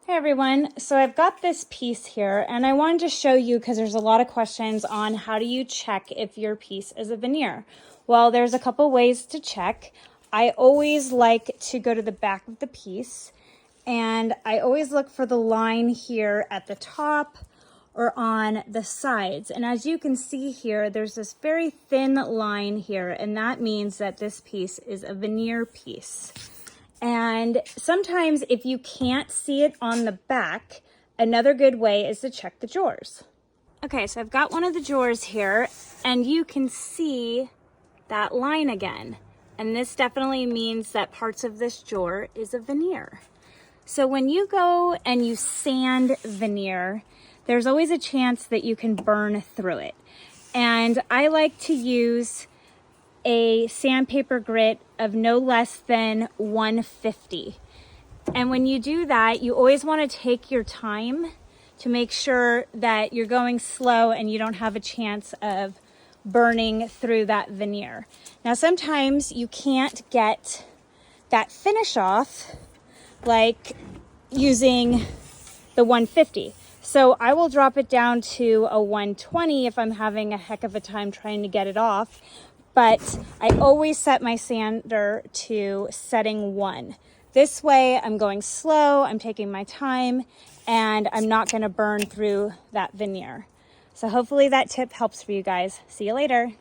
Hey everyone, so I've got this piece here and I wanted to show you because there's a lot of questions on how do you check if your piece is a veneer. Well, there's a couple ways to check. I always like to go to the back of the piece and I always look for the line here at the top or on the sides. And as you can see here, there's this very thin line here, and that means that this piece is a veneer piece. And sometimes if you can't see it on the back, another good way is to check the drawers. Okay, so I've got one of the drawers here and you can see that line again. And this definitely means that parts of this drawer is a veneer. So when you go and you sand veneer, there's always a chance that you can burn through it. And I like to use a sandpaper grit of no less than 150. And when you do that, you always want to take your time to make sure that you're going slow and you don't have a chance of burning through that veneer. Now, sometimes you can't get that finish off like using the 150. So I will drop it down to a 120 if I'm having a heck of a time trying to get it off. But I always set my sander to setting 1. This way I'm going slow, I'm taking my time, and I'm not gonna burn through that veneer. So hopefully that tip helps for you guys. See you later.